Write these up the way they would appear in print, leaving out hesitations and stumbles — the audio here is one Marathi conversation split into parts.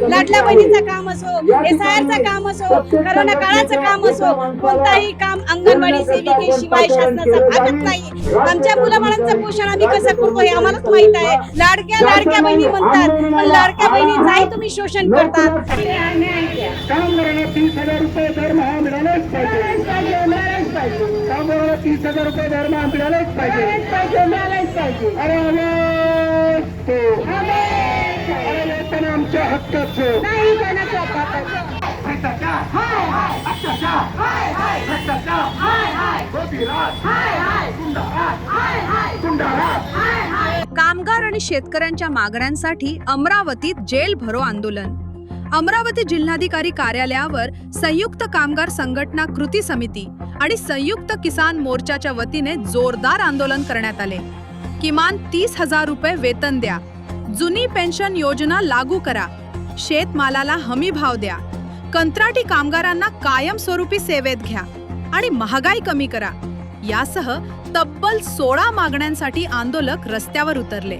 लाडल्या बहिणीचं काम असो, SIRचं काम असो, करोना काळाचं काम असो, कोणताही काम अंगणवाडी सेविकेशिवाय शासनाचा भागत नाही। आमच्या मुलाबाळांचं पोषण आम्ही कसं करतो हे आम्हालाच माहित आहे। लाडक्या बहिणी म्हणतात, पण लाडक्या बहिणींचाही तुम्ही शोषण करतात। कामगारांना 30,000 रुपये दरमहा मिळालेच पाहिजे। कामगारांना 30,000 रुपये दरमहा मिळालेच पाहिजे। अरे वेतन आमच्या हक्काचं नाही, कामगार आणि शेतकऱ्यांच्या मागण्यांसाठी अमरावतीत जेल भरो आंदोलन। अमरावती जिल्हाधिकारी कार्यालयावर संयुक्त कामगार संघटना कृती समिती आणि संयुक्त किसान मोर्चाच्या वतीने जोरदार आंदोलन करण्यात आले। किमान 30,000 रुपये वेतन द्या, जुनी पेन्शन योजना लागू करा, शेतमालाला हमी भाव द्या, कंत्राटी कामगारांना कायमस्वरूपी सेवेत घ्या आणि महागाई कमी करा, यासह तब्बल 16 मागण्यांसाठी आंदोलक रस्त्यावर उतरले।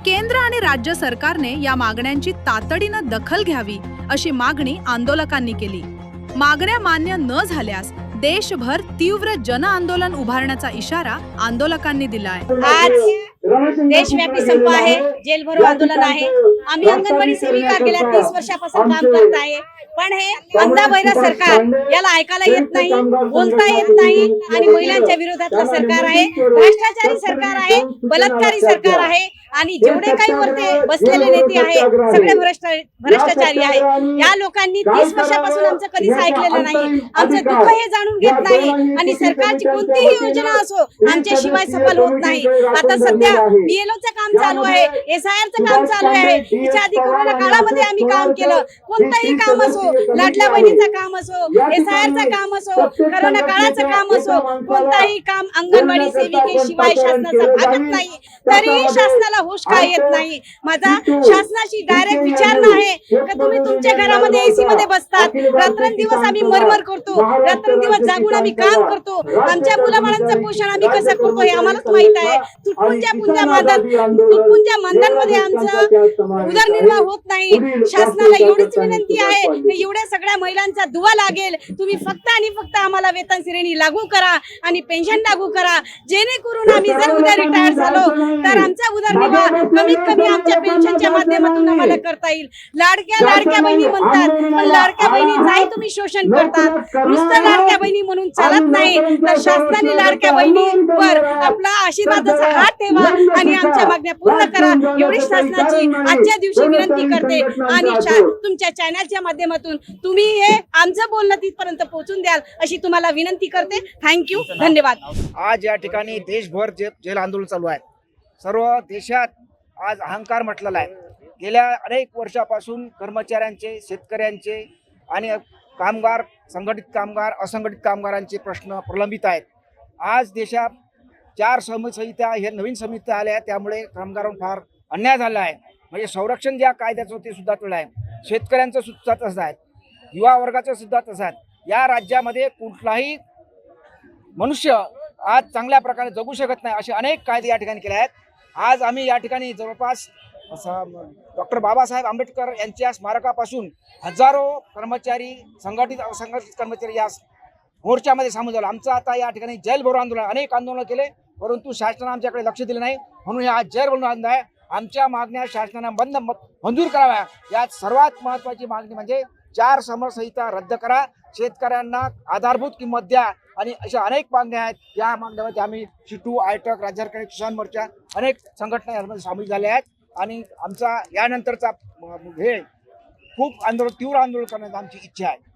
केंद्र आणि राज्य सरकारने या मागण्यांची तातडीनं दखल घ्यावी अशी मागणी आंदोलकांनी केली। मागण्या मान्य न झाल्यास देशभर तीव्र जन आंदोलन उभारण्याचा इशारा आंदोलकांनी दिलाय। आज देशव्यापी संप आहे, जेल भरो आंदोलन आहे। आम्ही अंगणवाडी सेविका गेल्या 30 वर्षापासून काम करत आहे, पण हे अंधाबहिरा सरकार, याला ऐकायला येत नाही, बोलता येत नाही आणि महिलांच्या विरोधातलं सरकार आहे, भ्रष्टाचारी सरकार आहे, बलात्कारी सरकार आहे आणि जेवढे काही वरते बसलेले नेते आहे सगळे भ्रष्टाचारी आहे। या लोकांनी 30 वर्षापासून आमचं कधीच ऐकलेलं नाही, आमचं दुःख हे जाणून घेत नाही आणि सरकारची कोणतीही योजना असो आमच्या शिवाय सफल होत नाही। आता सध्या BLOचं काम चालू आहे, SIRचं काम चालू आहे। त्याच्या आधी कोरोना काळामध्ये आम्ही काम केलं, कोणतंही काम असो, लाडल्या बहिणीचं काम असो, SIRचं काम असो, करोना काळाचं काम असो, कोणताही काम अंगणवाडी सेविकेशिवाय शासनाचा भागत नाही। तरीही शासनाला होश का येत नाही। माझा शासनाशी डायरेक्ट विचारणा आहे की तुम्ही तुमच्या घरामध्ये AC मध्ये बसतात, रात्रंदिवस आम्ही मरमर करतो, रात्रंदिवस जागून आम्ही काम करतो, आमच्या मुलाबाळांचं पोषण आम्ही कसं करतो हे आम्हालाच माहित आहे। तुटपुंज्या मानधनमध्ये आमचं उदरनिर्वाह होत नाही। शासनाला एवढीच विनंती आहे की एवढ्या सगळ्या महिलांचा दुवा लागेल, तुम्ही फक्त आणि फक्त आम्हाला वेतन श्रेणी लागू करा आणि पेन्शन लागू करा, जेणेकरून आम्ही जर उद्या रिटायर झालो तर आमचा उदरनिर्वाह कमीत कमी आमच्या पेन्शनच्या माध्यमातून आम्हाला करता येईल। लाडक्या बहिणी म्हणतात, पण लाडक्या बहिणीचाही तुम्ही शोषण करतात। नुसतं लाडक्या बहिणी म्हणून चालत नाही, तर शासनाने लाडक्या बहिणीवर आपला आशीर्वादाचा हात ठेवा आणि आमच्या मागण्या पूर्ण करा, एवढी शासनाची आजच्या दिवशी विनंती करते आणि तुमच्या चॅनलच्या माध्यमातून तुम्ही हे आमचं बोलणं तिथपर्यंत पोहोचून द्याल अशी तुम्हाला विनंती करते। थँक्यू, धन्यवाद। आज या ठिकाणी देशभर जेल आंदोलन चालू आहे। सर्व देशात आज अहंकार म्हटलेला आहे। गेल्या अनेक वर्षापासून कर्मचाऱ्यांचे, शेतकऱ्यांचे आणि कामगार, संघटित कामगार, असंघटित कामगारांचे प्रश्न प्रलंबित आहेत। आज देशात 4 संहिता हे नवीन संहिता आल्या, त्यामुळे कामगारांवर फार अन्याय झाला आहे। म्हणजे संरक्षण ज्या कायद्याचं ते सुद्धा तुला आहे, शेतकऱ्यांचं सुद्धा तसं आहे, युवा वर्गाचं सुद्धा तसं आहे। या राज्यामध्ये कुठलाही मनुष्य आज चांगल्या प्रकारे जगू शकत नाही असे अनेक कायदे या ठिकाणी केले आहेत। आज आम्ही या ठिकाणी जवळपास डॉक्टर बाबासाहेब आंबेडकर यांच्या स्मारकापासून हजारो कर्मचारी, संघटित असंघटित कर्मचारी या मोर्चामध्ये सामील झालो। आमचं आता या ठिकाणी जेल भरो आंदोलन, अनेक आंदोलन केले, परंतु शासनाने आमच्याकडे लक्ष दिलं नाही, म्हणून हे आज जेल भरो आंदोलन आहे। आमच्या मागण्या शासनाने मंजूर कराव्या। यात सर्वात महत्त्वाची मागणी म्हणजे 4 समरसंहिता रद्द करा, शेतकऱ्यांना आधारभूत किंमत द्या आणि अशा अनेक मागण्या आहेत। या मागण्यामध्ये आम्ही शिटू, आयटक, राज्य सरकारी किसान मोर्चा अनेक संघटना यामध्ये सामील झाल्या आहेत आणि आमचा यानंतरचा हे खूप तीव्र आंदोलन करण्याची आमची इच्छा आहे।